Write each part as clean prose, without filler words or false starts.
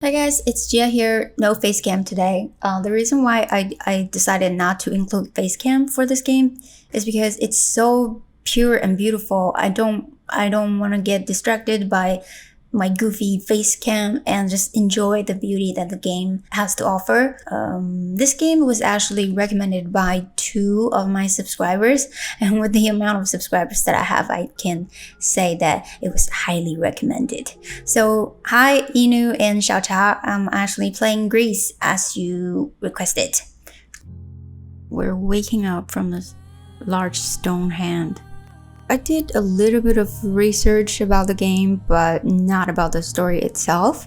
Hi guys, it's Gia here. No Facecam today. The reason why I decided not to include Facecam for this game is because it's so pure and beautiful. I don't want to get distracted by my goofy Facecam and just enjoy the beauty that the game has to offer. This game was actually recommended by 2 of my subscribers, and with the amount of subscribers that I have, I can say that it was highly recommended. So hi Inu and Xiaocha, I'm actually playing GRIS as you requested. We're waking up from this large stone hand. I did a little bit of research about the game, but not about the story itself.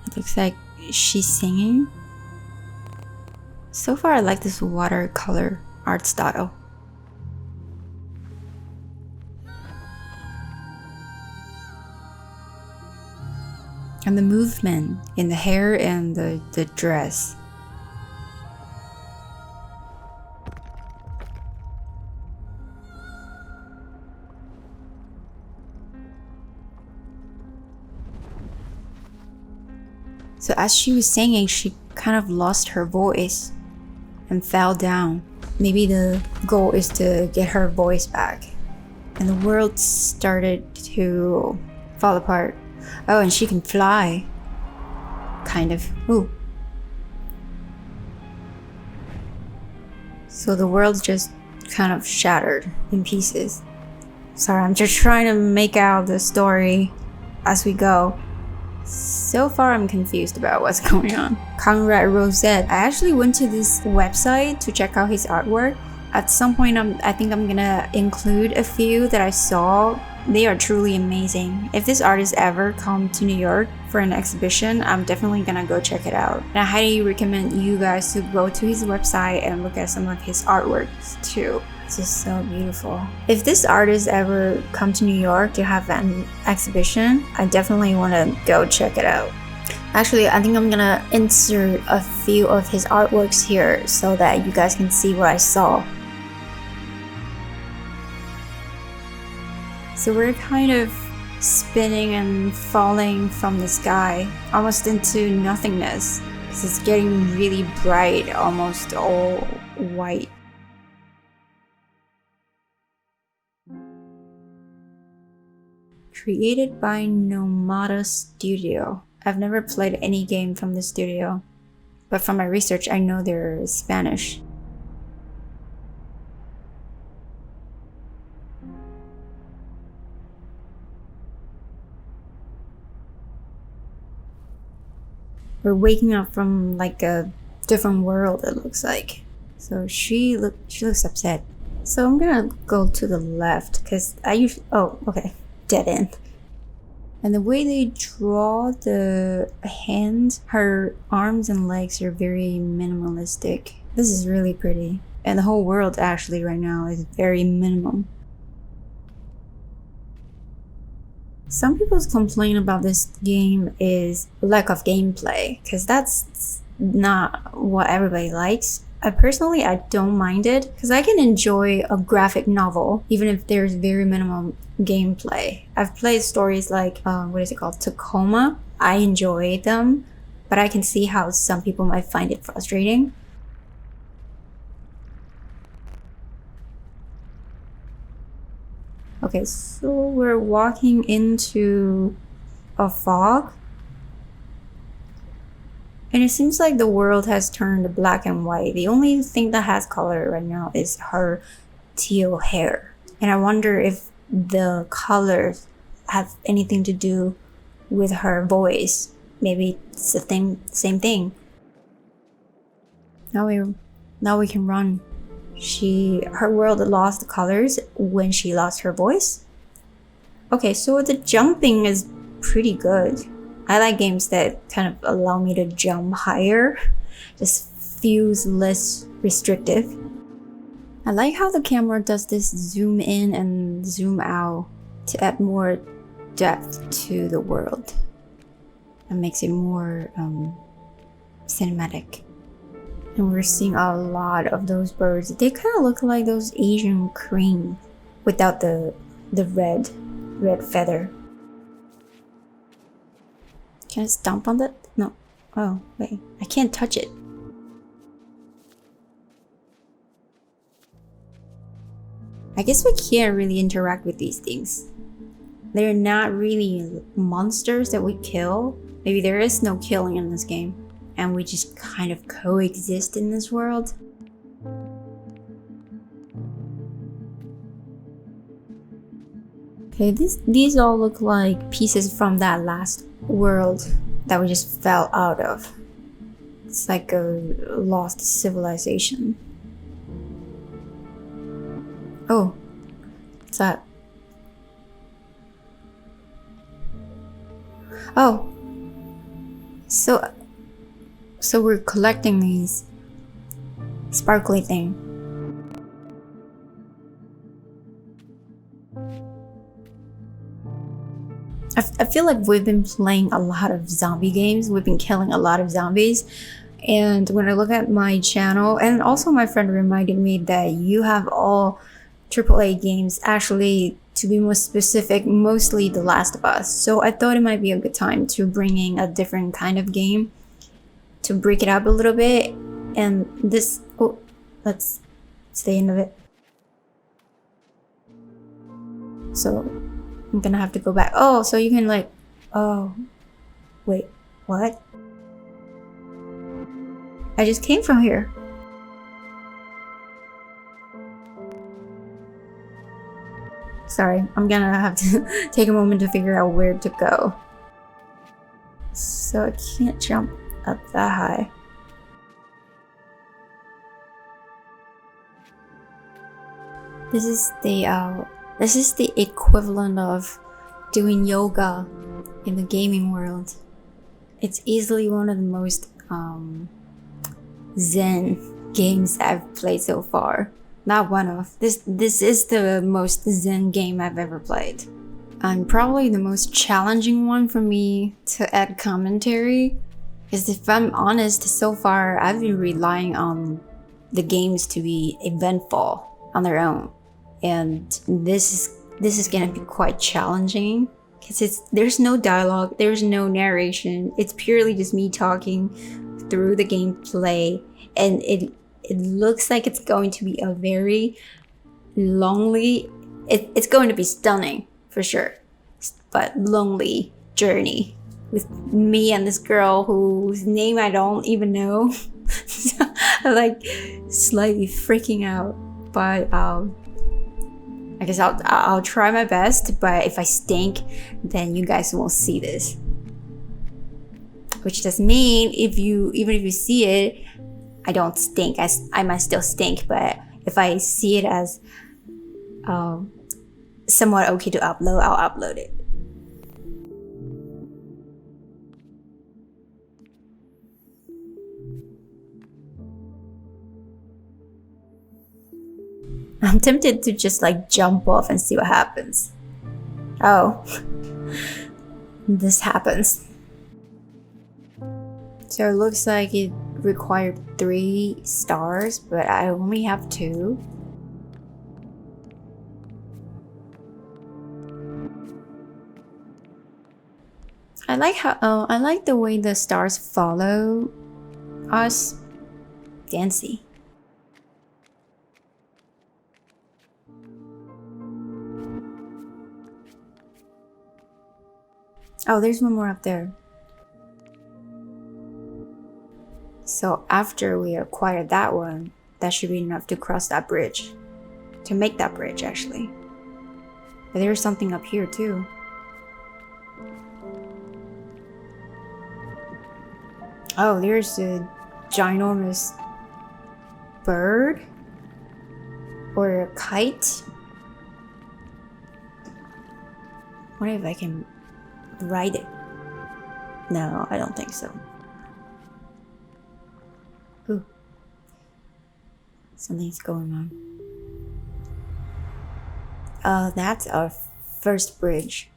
It looks like she's singing. So far I like this watercolor art style. And the movement in the hair and the dress. So as she was singing, she kind of lost her voice and fell down. Maybe the goal is to get her voice back. And the world started to fall apart. Oh, and she can fly. Kind of. Ooh. So the world just kind of shattered in pieces. Sorry, I'm just trying to make out the story as we go. So far I'm confused about what's going on. Conrad Rosette. I actually went to this website to check out his artwork. At some point I think I'm gonna include a few that I saw. They are truly amazing. If this artist ever come to New York for an exhibition, I'm definitely gonna go check it out. And I highly recommend you guys to go to his website and look at some of his artworks too. It's just so beautiful. If this artist ever come to New York to have an exhibition, I definitely want to go check it out. Actually, I think I'm gonna insert a few of his artworks here so that you guys can see what I saw. So we're kind of spinning and falling from the sky, almost into nothingness, because it's getting really bright, almost all white. Created by Nomada Studio. I've never played any game from the studio, but from my research I know they're Spanish. We're waking up from like a different world, it looks like. So she looks upset. So I'm gonna go to the left because I usually, oh okay, dead end. And the way they draw the hands, her arms and legs are very minimalistic. This is really pretty. And the whole world actually right now is very minimum. Some people's complaint about this game is lack of gameplay, because that's not what everybody likes. I don't mind it, because I can enjoy a graphic novel even if there's very minimum gameplay. I've played stories like, what is it called, Tacoma. I enjoy them, but I can see how some people might find it frustrating. Okay, so we're walking into a fog. And it seems like the world has turned black and white. The only thing that has color right now is her teal hair. And I wonder if the colors have anything to do with her voice. Maybe it's the same thing. Now we can run. Her world lost the colors when she lost her voice. Okay, so the jumping is pretty good. I like games that kind of allow me to jump higher. Just feels less restrictive. I like how the camera does this zoom in and zoom out to add more depth to the world. It makes it more cinematic. And we're seeing a lot of those birds. They kind of look like those Asian cranes without the the red feather. Can I stomp on that? No. Oh, wait. I can't touch it. I guess we can't really interact with these things. They're not really monsters that we kill. Maybe there is no killing in this game, and we just kind of coexist in this world. Okay, these all look like pieces from that last world that we just fell out of. It's like a lost civilization. Oh, what's that? Oh, so we're collecting these sparkly thing. I feel like we've been playing a lot of zombie games. We've been killing a lot of zombies. And when I look at my channel, and also my friend reminded me that you have all AAA games, actually, to be more specific, mostly The Last of Us. So I thought it might be a good time to bring in a different kind of game to break it up a little bit. And this, oh, that's the end of it. So I'm gonna have to go back. Oh, so you can like, oh, wait, what? I just came from here. Sorry, I'm gonna have to take a moment to figure out where to go. So I can't jump up that high. This is the equivalent of doing yoga in the gaming world. It's easily one of the most zen games I've played so far. Not one of. This is the most zen game I've ever played. And probably the most challenging one for me to add commentary is, if I'm honest, so far I've been relying on the games to be eventful on their own. And this is gonna be quite challenging because there's no dialogue, there's no narration. It's purely just me talking through the gameplay, and it looks like it's going to be a very lonely. It's going to be stunning for sure, but lonely journey with me and this girl whose name I don't even know. So I'm like slightly freaking out, but I guess I'll try my best, but if I stink, then you guys won't see this. Which does mean even if you see it, I don't stink. I might still stink, but if I see it as somewhat okay to upload, I'll upload it. I'm tempted to just like jump off and see what happens. Oh, this happens. So it looks like it required 3 stars, but I only have 2. I like the way the stars follow us. Fancy. Oh, there's one more up there. So after we acquire that one, that should be enough to cross that bridge. To make that bridge, actually. But there's something up here too. Oh, there's a ginormous bird? Or a kite? I wonder if I can ride it. No, I don't think so. Ooh. Something's going on. Oh, that's our first bridge.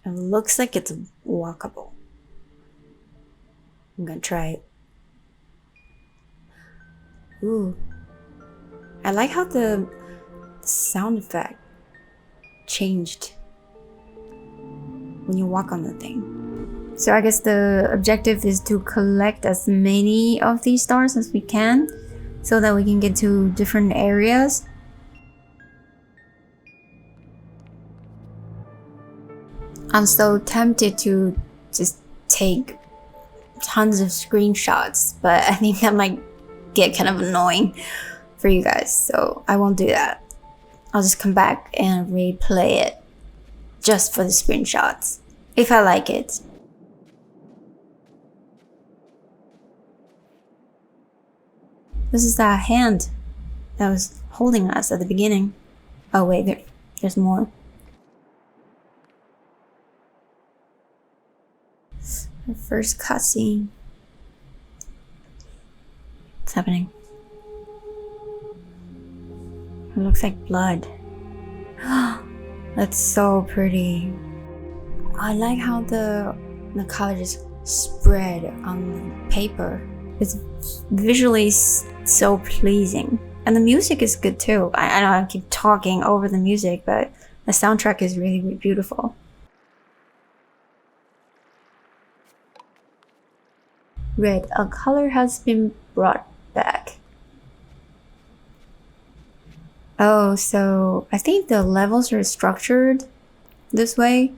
It looks like it's walkable. I'm gonna try it. Ooh. I like how the sound effect changed when you walk on the thing. So I guess the objective is to collect as many of these stars as we can so that we can get to different areas. I'm so tempted to just take tons of screenshots, but I think that might get kind of annoying for you guys, so I won't do that. I'll just come back and replay it just for the screenshots, if I like it. This is that hand that was holding us at the beginning. Oh wait, there's more. The first cutscene. What's happening? It looks like blood. That's so pretty. I like how the color just spread on the paper. It's visually so pleasing. And the music is good too. I know I keep talking over the music, but the soundtrack is really, really beautiful. Red, a color has been brought back. Oh, so I think the levels are structured this way.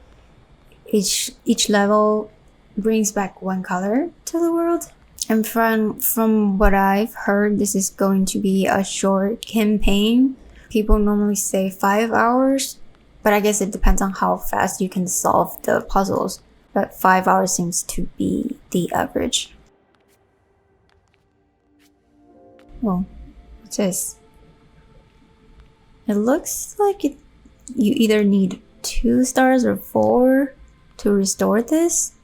Each level brings back one color to the world. And from what I've heard, this is going to be a short campaign. People normally say 5 hours, but I guess it depends on how fast you can solve the puzzles. But 5 hours seems to be the average. Well, what's this? It looks like you either need 2 stars or 4 to restore this.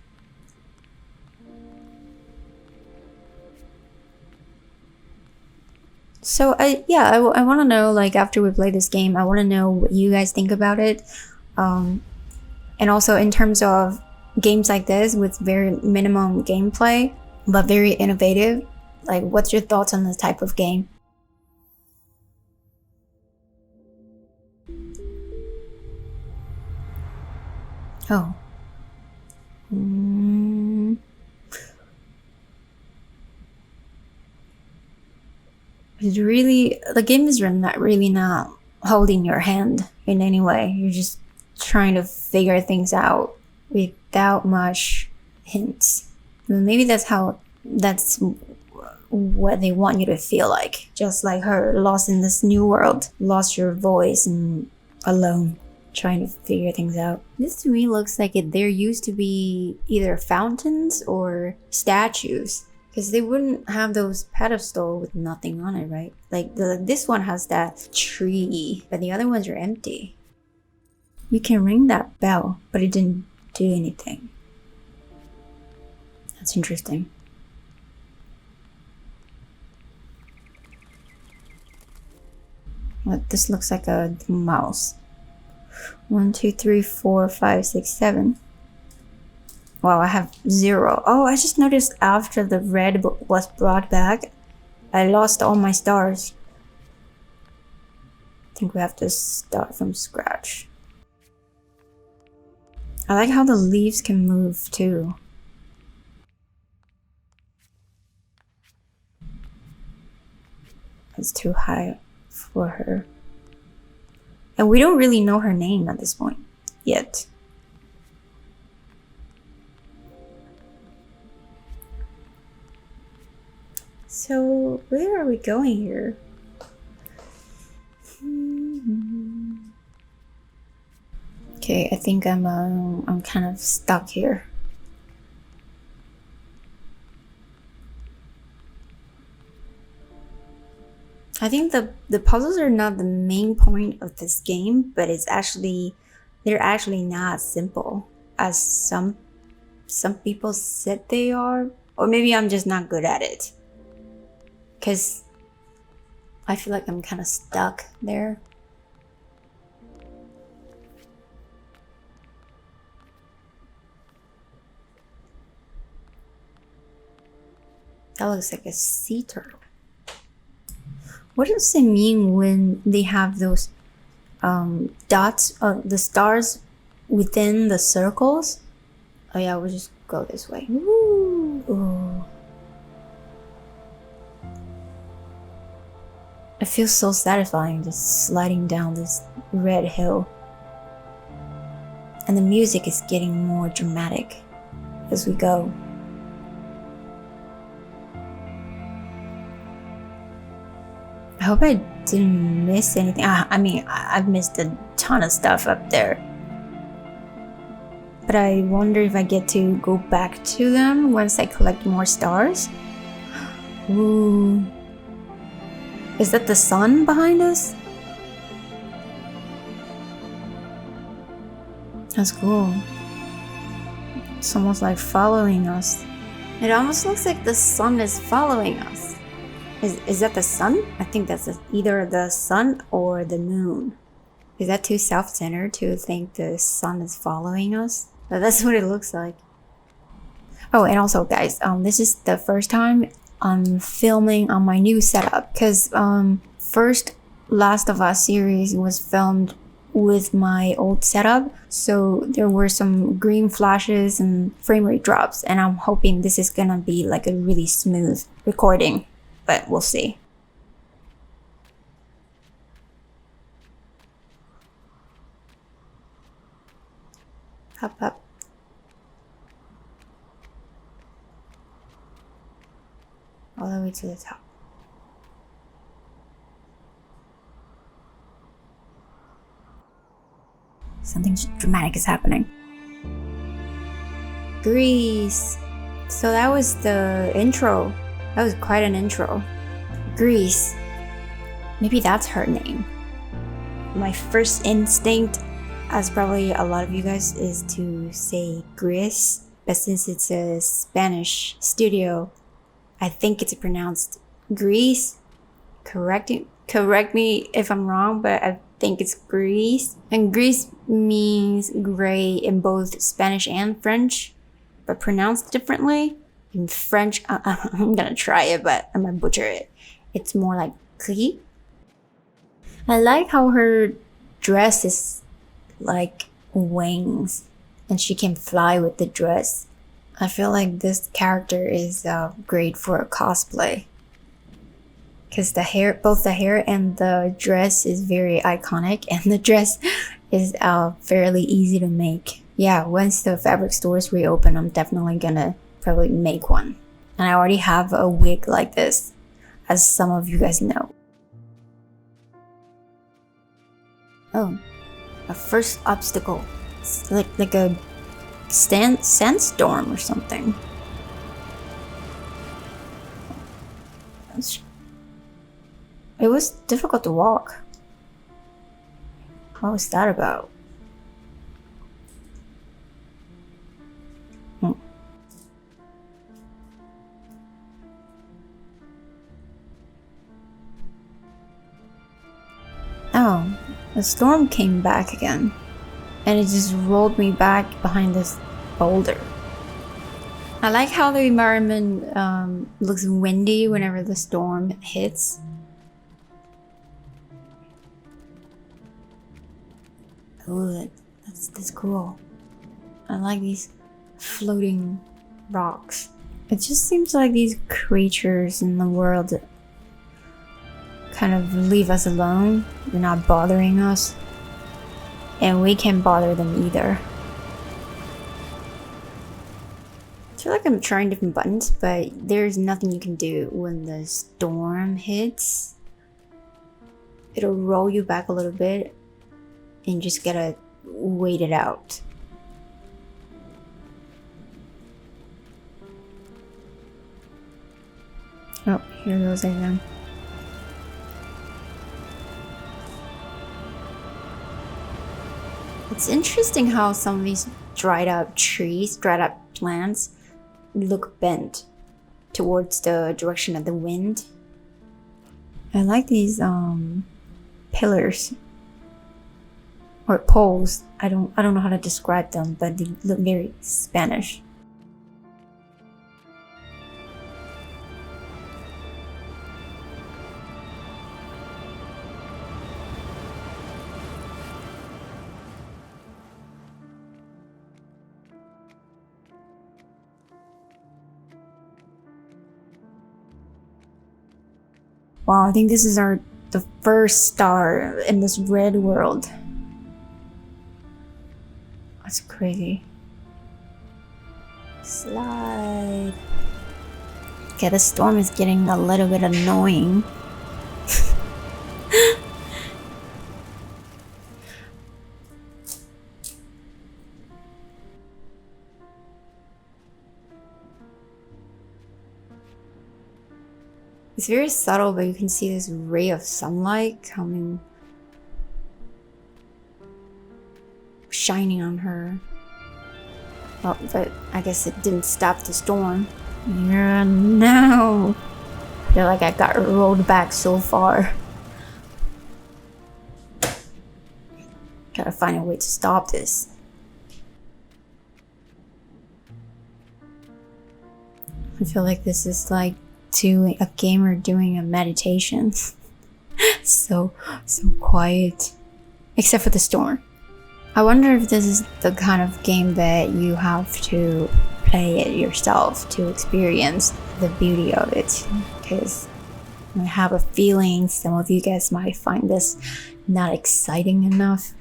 So I want to know, like, after we play this game, I want to know what you guys think about it. And also in terms of games like this with very minimum gameplay, but very innovative, like, what's your thoughts on this type of game? Oh. It's really, the game is really not holding your hand in any way. You're just trying to figure things out without much hints. Maybe that's what they want you to feel like. Just like her, lost in this new world, lost your voice and alone, trying to figure things out. This to me looks like there used to be either fountains or statues, because they wouldn't have those pedestals with nothing on it, right? Like this one has that tree, but the other ones are empty. You can ring that bell, but it didn't do anything. That's interesting. What, this looks like a mouse. 1, 2, 3, 4, 5, 6, 7. Wow, I have 0. Oh, I just noticed after the red was brought back, I lost all my stars. I think we have to start from scratch. I like how the leaves can move too. It's too high for her. And we don't really know her name at this point yet. So where are we going here? Okay, I think I'm kind of stuck here. I think the puzzles are not the main point of this game, but they're actually not simple as some people said they are, or maybe I'm just not good at it, because I feel like I'm kind of stuck there. That looks like a sea turtle. What does it mean when they have those dots, the stars within the circles? Oh yeah, we'll just go this way. Ooh. Ooh. It feels so satisfying just sliding down this red hill. And the music is getting more dramatic as we go. I hope I didn't miss anything. I mean, I've missed a ton of stuff up there. But I wonder if I get to go back to them once I collect more stars. Ooh. Is that the sun behind us? That's cool. It's almost like following us. It almost looks like the sun is following us. Is that the sun? I think that's either the sun or the moon. Is that too self-centered to think the sun is following us? But that's what it looks like. Oh, and also guys, this is the first time I'm filming on my new setup, because first Last of Us series was filmed with my old setup, so there were some green flashes and frame rate drops, and I'm hoping this is gonna be like a really smooth recording, but we'll see. Up, up. All the way to the top. Something dramatic is happening. GRIS. So that was the intro. That was quite an intro. GRIS. Maybe that's her name. My first instinct, as probably a lot of you guys, is to say GRIS, but since it's a Spanish studio, I think it's pronounced GRIS. Correct me if I'm wrong, but I think it's GRIS. And GRIS means gray in both Spanish and French, but pronounced differently. In French, I'm gonna try it, but I'm gonna butcher it. It's more like gris. I like how her dress is like wings, and she can fly with the dress. I feel like this character is great for a cosplay, because both the hair and the dress is very iconic, and the dress is fairly easy to make. Yeah, once the fabric stores reopen, I'm definitely gonna probably make one. And I already have a wig like this, as some of you guys know. Oh, a first obstacle. It's like a sandstorm or something. It was difficult to walk. What was that about? Oh, the storm came back again, and it just rolled me back behind this boulder. I like how the environment looks windy whenever the storm hits. Oh, that's cool. I like these floating rocks. It just seems like these creatures in the world kind of leave us alone. They're not bothering us, and we can't bother them either. I feel like I'm trying different buttons, but there's nothing you can do when the storm hits. It'll roll you back a little bit, and you just gotta wait it out. Oh, here goes again. It's interesting how some of these dried up trees, dried up plants, look bent towards the direction of the wind. I like these pillars or poles. I don't know how to describe them, but they look very Spanish. Wow, I think this is the first star in this red world. That's crazy. Slide. Okay, the storm is getting a little bit annoying. It's very subtle, but you can see this ray of sunlight coming, shining on her. Well, but I guess it didn't stop the storm. Yeah, no! I feel like I got rolled back so far. Gotta find a way to stop this. I feel like this is like a gamer doing a meditation. so quiet, except for the storm. I wonder if this is the kind of game that you have to play it yourself to experience the beauty of it, because I have a feeling some of you guys might find this not exciting enough.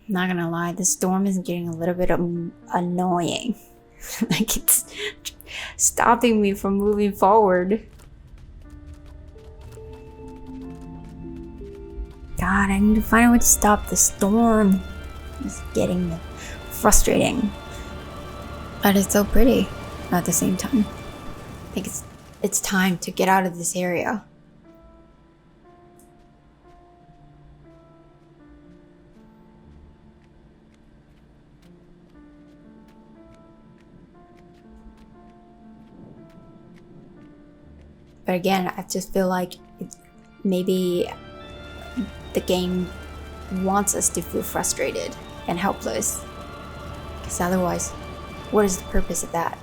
I'm not gonna lie, the storm is getting a little bit annoying. Like it's stopping me from moving forward. God, I need to find a way to stop the storm. It's getting frustrating. But it's so pretty at the same time. I think it's time to get out of this area. But again, I just feel like maybe the game wants us to feel frustrated and helpless. Because otherwise, what is the purpose of that?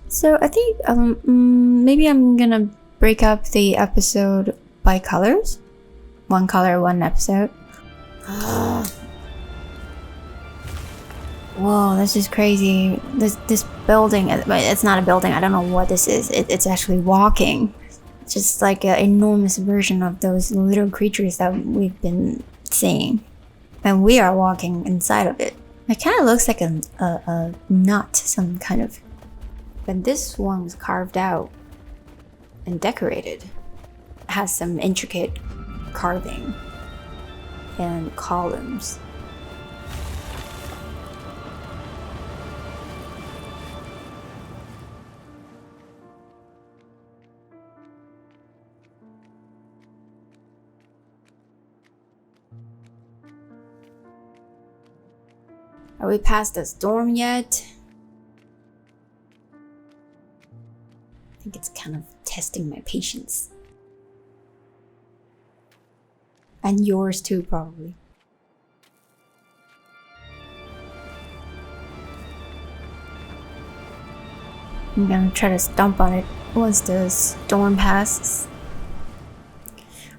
So I think maybe I'm gonna break up the episode by colors. One color, one episode. Whoa, this is crazy. This building, it's not a building, I don't know what this is. It's actually walking. It's just like an enormous version of those little creatures that we've been seeing. And we are walking inside of it. It kind of looks like a nut, some kind of. But this one was carved out and decorated. It has some intricate carving and columns. Are we past the storm yet? I think it's kind of testing my patience. And yours too, probably. I'm gonna try to stomp on it once the storm passes.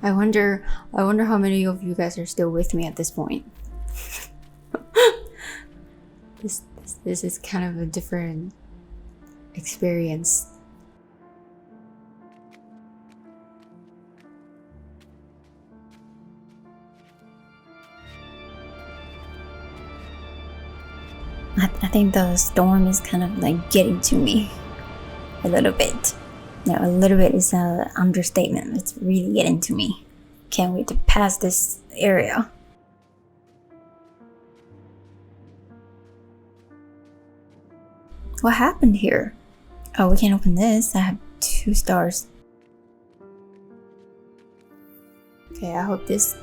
I wonder how many of you guys are still with me at this point. This is kind of a different experience. I think the storm is kind of like getting to me a little bit. No, a little bit is an understatement. It's really getting to me. Can't wait to pass this area. What happened here? Oh, we can't open this. I have 2 stars. Okay, I hope this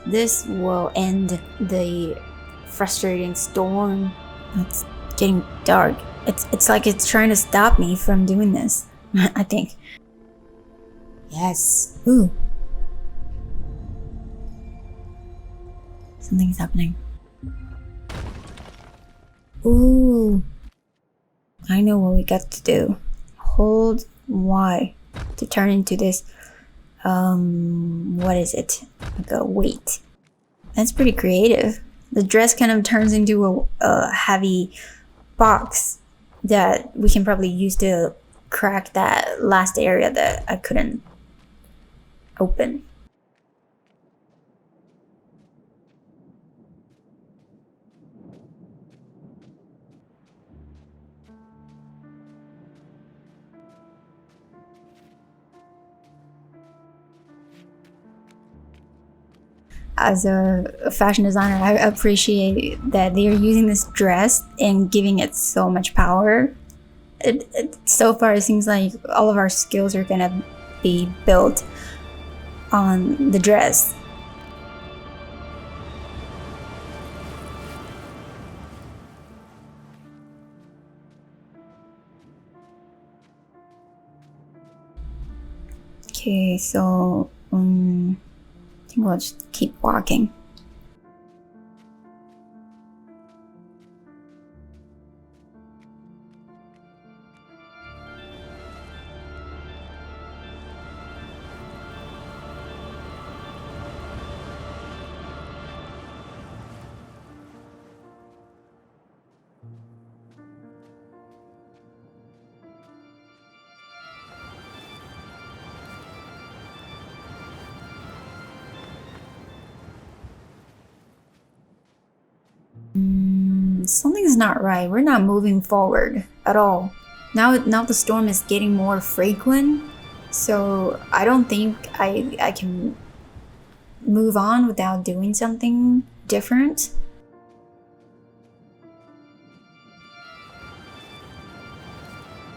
will end the frustrating storm. It's getting dark. It's like it's trying to stop me from doing this. I think. Yes. Ooh. Something's happening. Ooh. I know what we got to do. Hold Y to turn into this, what is it? Like a weight. That's pretty creative. The dress kind of turns into a heavy box that we can probably use to crack that last area that I couldn't open. As a fashion designer, I appreciate that they're using this dress and giving it so much power. So far, it seems like all of our skills are gonna be built on the dress. Okay, so I think we'll just keep walking. Something's not right. We're not moving forward at all. Now the storm is getting more frequent, so I don't think I can move on without doing something different.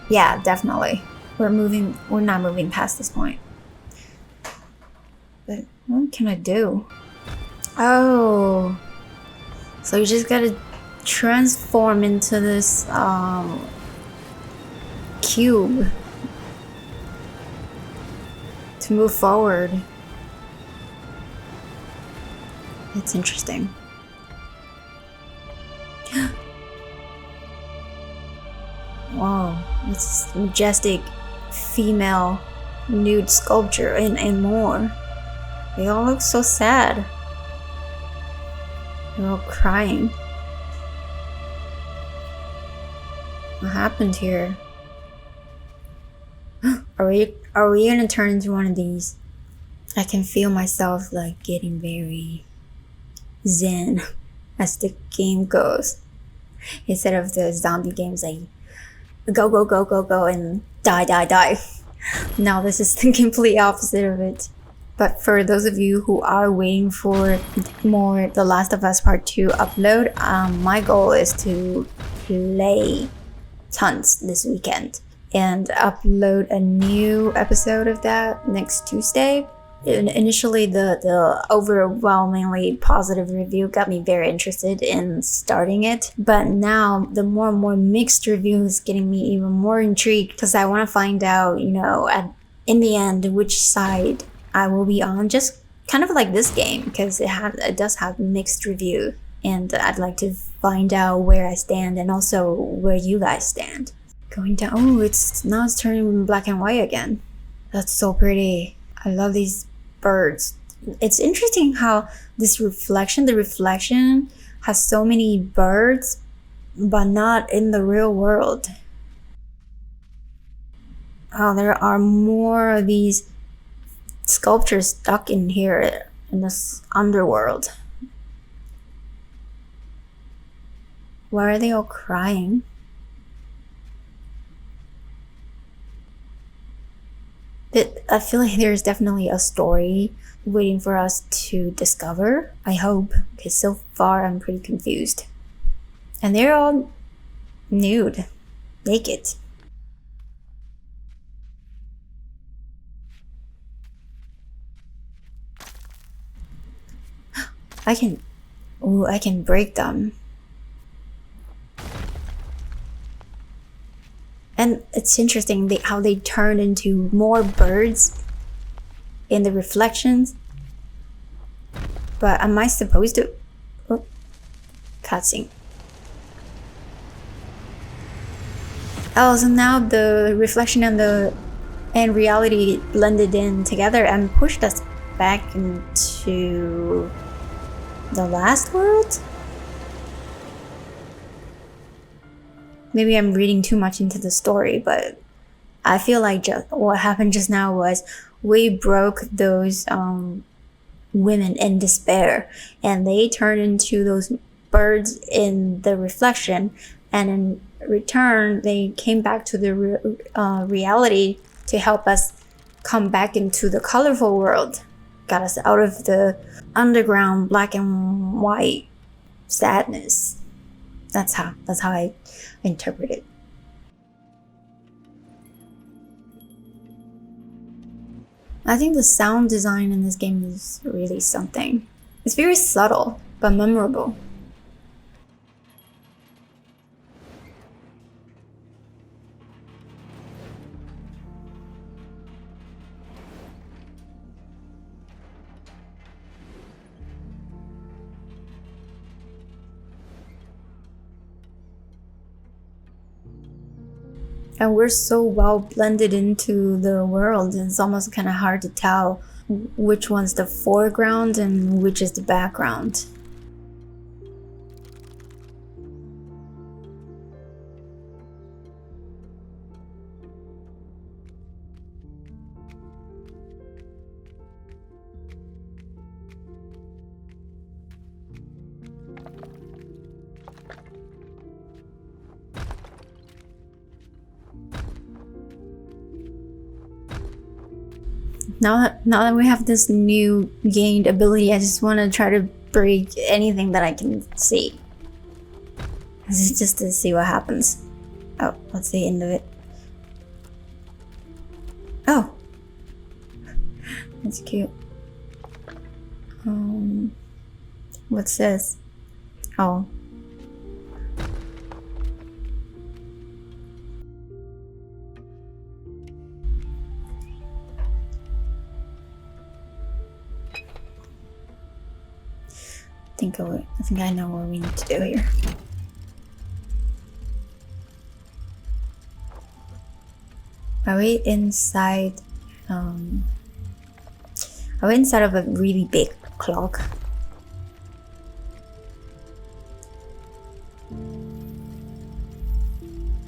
Yeah, definitely. We're not moving past this point. But what can I do? Oh. So you just gotta transform into this cube to move forward. It's interesting. Wow, it's majestic female nude sculpture and more. They all look so sad. They're all crying. What happened here? Are we gonna turn into one of these? I can feel myself like getting very zen as the game goes. Instead of the zombie games like go go go go go and die die die. Now this is the complete opposite of it. But for those of you who are waiting for more The Last of Us Part 2 upload, my goal is to play tons this weekend and upload a new episode of that next Tuesday. Initially, the overwhelmingly positive review got me very interested in starting it. But now, the more and more mixed review is getting me even more intrigued because I want to find out, in the end, which side I will be on, just kind of like this game, because it does have mixed review, and I'd like to find out where I stand and also where you guys stand. Going down, oh, it's turning black and white again. That's so pretty. I love these birds. It's interesting how the reflection has so many birds, but not in the real world. Oh, there are more of these sculptures stuck in here in this underworld. Why are they all crying? But I feel like there's definitely a story waiting for us to discover. I hope, because so far I'm pretty confused. And they're all nude, naked. I can break them. And it's interesting how they turn into more birds in the reflections. But am I supposed to? Oh, cutscene. Oh, so now the reflection and reality blended in together and pushed us back into The last world? Maybe I'm reading too much into the story, but I feel like what happened just now was we broke those women in despair, and they turned into those birds in the reflection, and in return they came back to the reality to help us come back into the colorful world, got us out of the underground black and white sadness. That's how I interpret it. I think the sound design in this game is really something. It's very subtle, but memorable. And we're so well blended into the world, it's almost kind of hard to tell which one's the foreground and which is the background. Now that we have this new gained ability, I just want to try to break anything that I can see. This is just to see what happens. Oh, what's the end of it? Oh, that's cute. What's this? Oh. I think I know what we need to do here. Are we inside of a really big clock?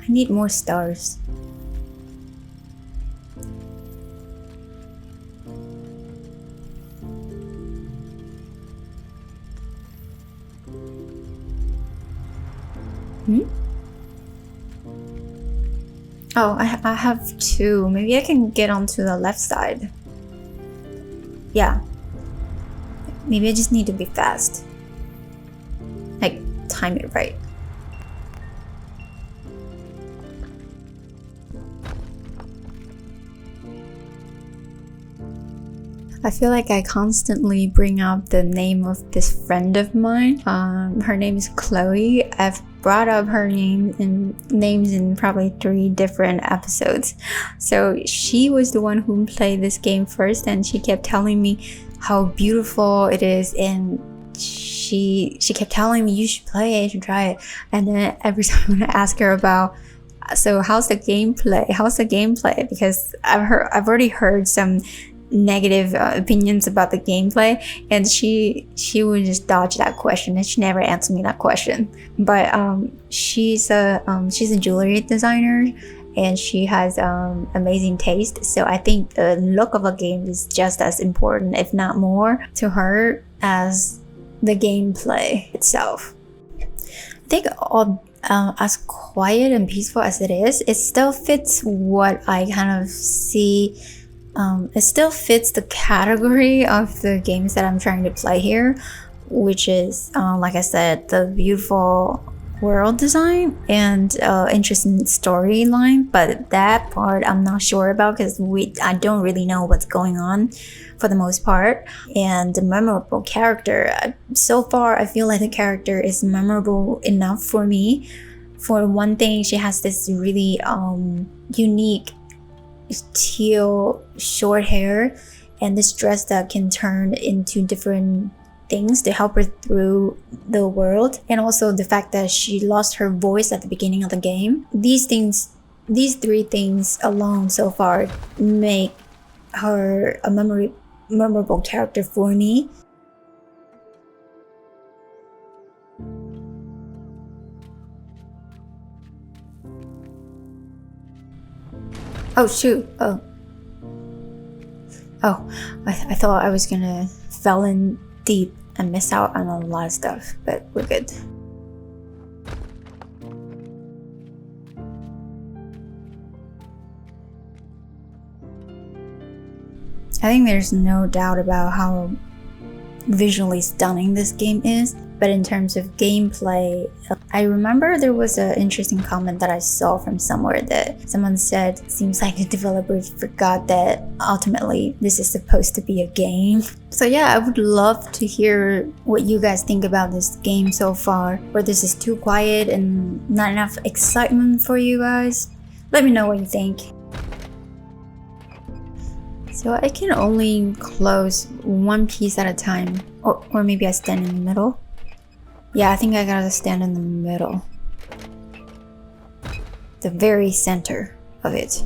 I need more stars. Oh, I have two. Maybe I can get onto the left side. Yeah. Maybe I just need to be fast. Like, time it right. I feel like I constantly bring up the name of this friend of mine. Her name is Chloe. I've brought up her names in probably 3 different episodes. So she was the one who played this game first, and she kept telling me how beautiful it is, and she kept telling me, you should play it, you should try it. And then every time I ask her about, so how's the gameplay? Because I've already heard some negative opinions about the gameplay, and she would just dodge that question, and she never answered me that question. But she's a jewelry designer, and she has amazing taste. So I think the look of a game is just as important, if not more, to her as the gameplay itself. I think as quiet and peaceful as it is, it still fits what I kind of see. It still fits the category of the games that I'm trying to play here, which is, like I said, the beautiful world design and interesting storyline. But that part I'm not sure about, because I don't really know what's going on for the most part. And the memorable character, so far I feel like the character is memorable enough for me. For one thing, she has this really unique teal short hair and this dress that can turn into different things to help her through the world, and also the fact that she lost her voice at the beginning of the game. These 3 things alone so far make her a memorable character for me. Oh shoot. I thought I was gonna fall in deep and miss out on a lot of stuff, but we're good. I think there's no doubt about how visually stunning this game is, but in terms of gameplay, I remember there was an interesting comment that I saw from somewhere that someone said, seems like the developers forgot that ultimately this is supposed to be a game. So yeah, I would love to hear what you guys think about this game so far, or this is too quiet and not enough excitement for you guys. Let me know what you think. So I can only close one piece at a time, or maybe I stand in the middle. Yeah, I think I gotta stand in the middle. The very center of it.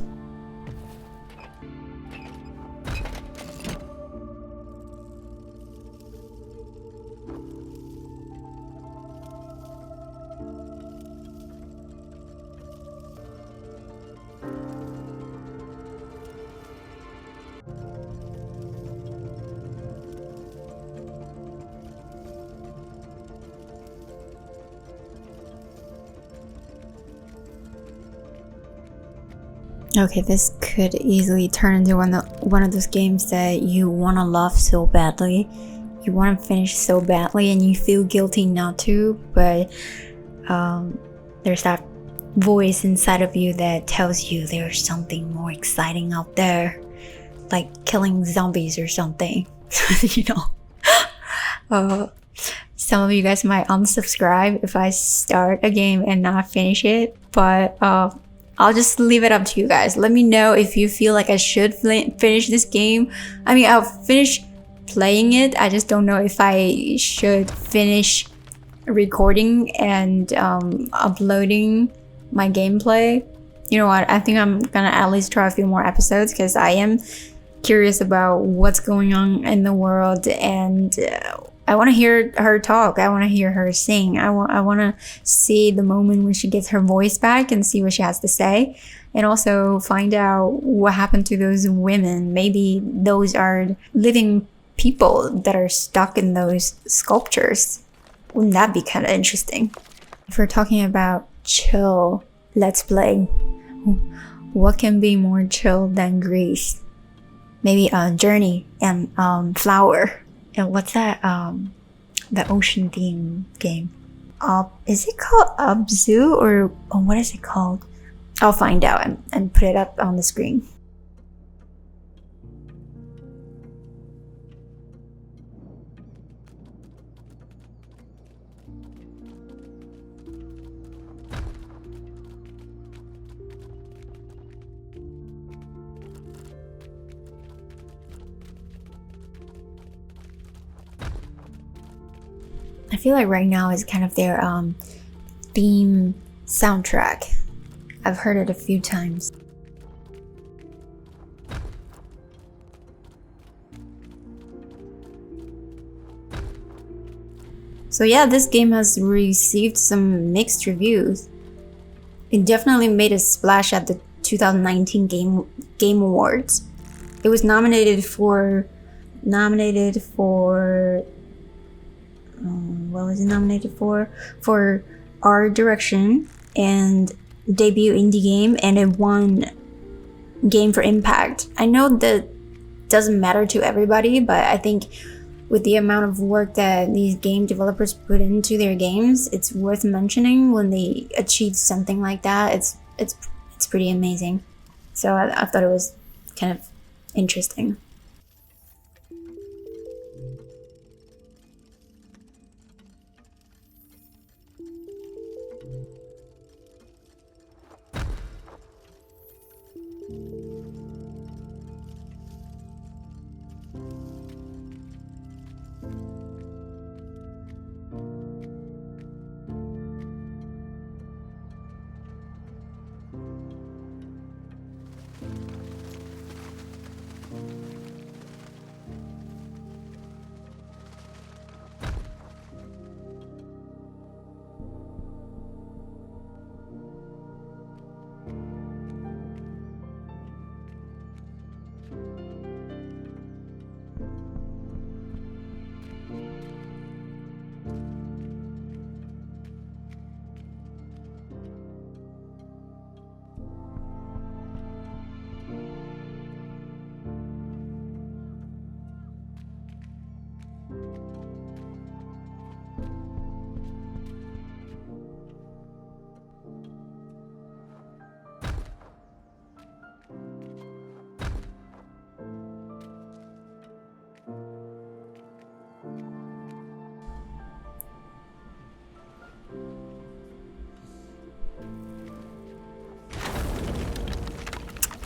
Okay, this could easily turn into one of those games that you want to love so badly, you want to finish so badly, and you feel guilty not to, but there's that voice inside of you that tells you there's something more exciting out there, like killing zombies or something. You know. Some of you guys might unsubscribe if I start a game and not finish it, but I'll just leave it up to you guys. Let me know if you feel like I should finish this game. I mean, I'll finish playing it. I just don't know if I should finish recording and uploading my gameplay. You know what? I think I'm gonna at least try a few more episodes because I am curious about what's going on in the world, and I want to hear her talk. I want to hear her sing. I want to see the moment when she gets her voice back and see what she has to say, and also find out what happened to those women. Maybe those are living people that are stuck in those sculptures. Wouldn't that be kind of interesting? If we're talking about chill let's play, what can be more chill than GRIS? Maybe Journey and Flower. And what's that? The ocean theme game. Is it called Abzu or what is it called? I'll find out and put it up on the screen. I feel like right now is kind of their theme soundtrack. I've heard it a few times. So yeah, this game has received some mixed reviews. It definitely made a splash at the 2019 Game Awards. It was nominated for what was it nominated for? For art direction and debut indie game, and it won Game for Impact. I know that doesn't matter to everybody, but I think with the amount of work that these game developers put into their games, it's worth mentioning when they achieve something like that. It's pretty amazing. So I thought it was kind of interesting.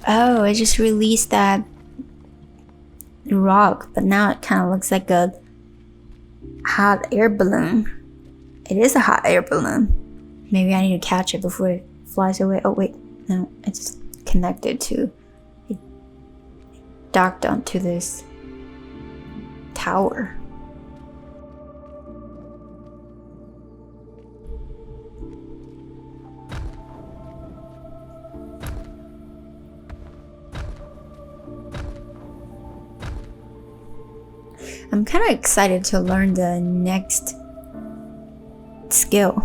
Oh, I just released that rock, but now it kind of looks like a hot air balloon. It is a hot air balloon. Maybe I need to catch it before it flies away. Oh wait, no, it's connected to, it docked onto this tower. I'm kind of excited to learn the next skill.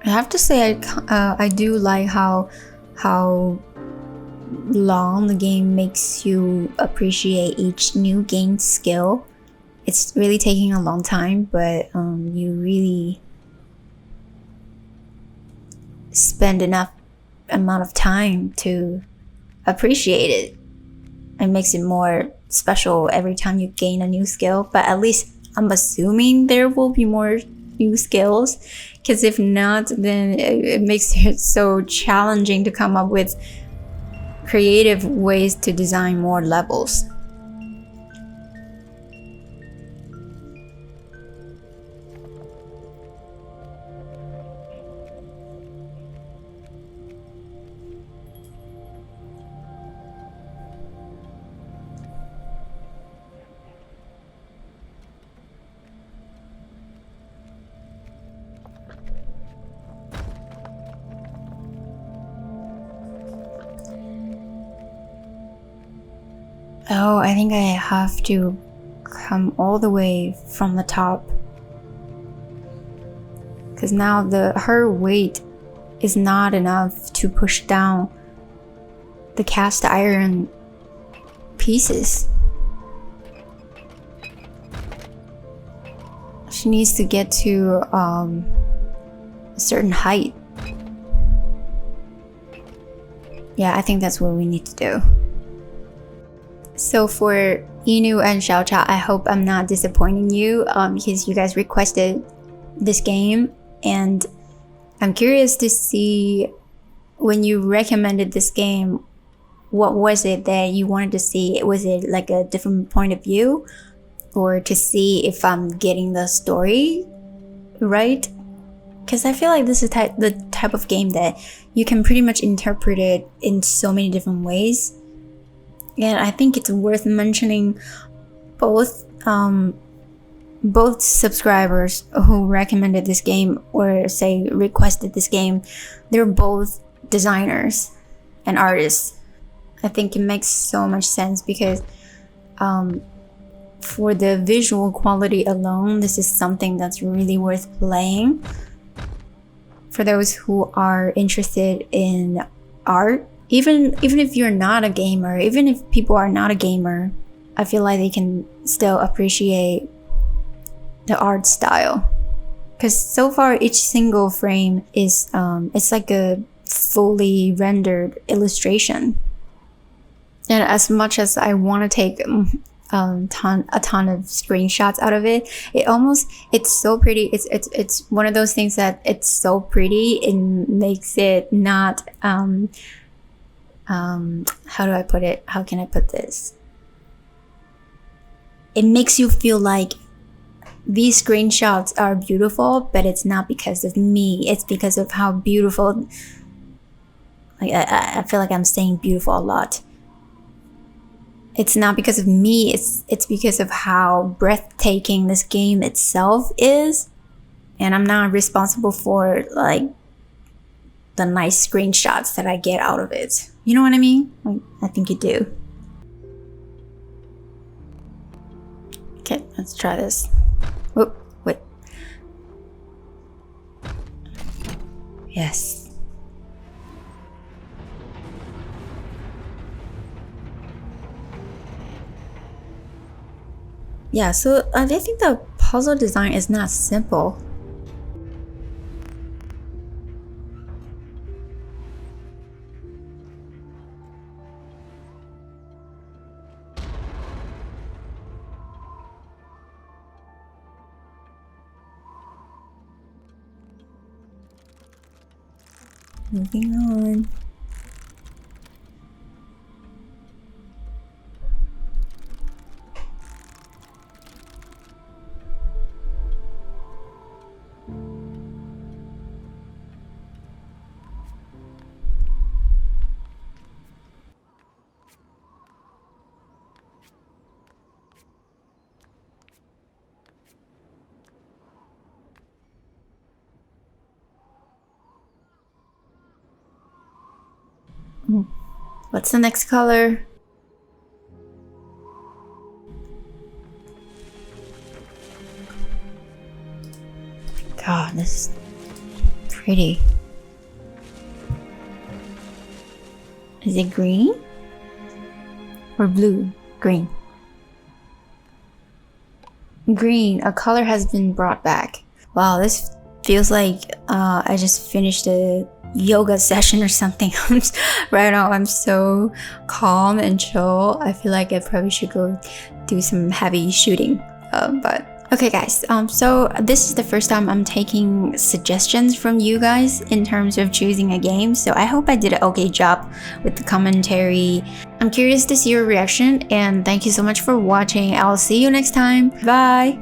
I have to say I do like how long the game makes you appreciate each new gained skill. It's really taking a long time, but you really spend enough amount of time to appreciate it. It makes it more special every time you gain a new skill, but at least I'm assuming there will be more new skills, because if not, then it makes it so challenging to come up with creative ways to design more levels. Oh, I think I have to come all the way from the top, because now her weight is not enough to push down the cast iron pieces. She needs to get to a certain height. Yeah, I think that's what we need to do. So for Inu and Xiaocha, I hope I'm not disappointing you, because you guys requested this game, and I'm curious to see, when you recommended this game, what was it that you wanted to see? Was it like a different point of view, or to see if I'm getting the story right? Because I feel like this is the type of game that you can pretty much interpret it in so many different ways. And I think it's worth mentioning both subscribers who recommended this game, or say requested this game, they're both designers and artists. I think it makes so much sense, because for the visual quality alone, this is something that's really worth playing. For those who are interested in art, even if you're not a gamer, even if people are not a gamer, I feel like they can still appreciate the art style. Because so far each single frame is it's like a fully rendered illustration. And as much as I want to take a ton of screenshots out of it, it's so pretty. It's one of those things that it's so pretty, it makes it not how do I put it? How can I put this? It makes you feel like these screenshots are beautiful, but it's not because of me. It's because of how beautiful. Like I feel like I'm saying beautiful a lot. It's not because of me. It's because of how breathtaking this game itself is, and I'm not responsible for like the nice screenshots that I get out of it. You know what I mean? Like, I think you do. Okay, let's try this. Whoop, wait. Yes. Yeah, so I think the puzzle design is not simple. Moving on. What's the next color? God, this is pretty. Is it green? Or blue? Green. Green, a color has been brought back. Wow, this feels like I just finished a yoga session or something. Right now I'm so calm and chill. I feel like I probably should go do some heavy shooting, but okay guys, so this is the first time I'm taking suggestions from you guys in terms of choosing a game, so I hope I did an okay job with the commentary. I'm curious to see your reaction, and thank you so much for watching. I'll see you next time. Bye.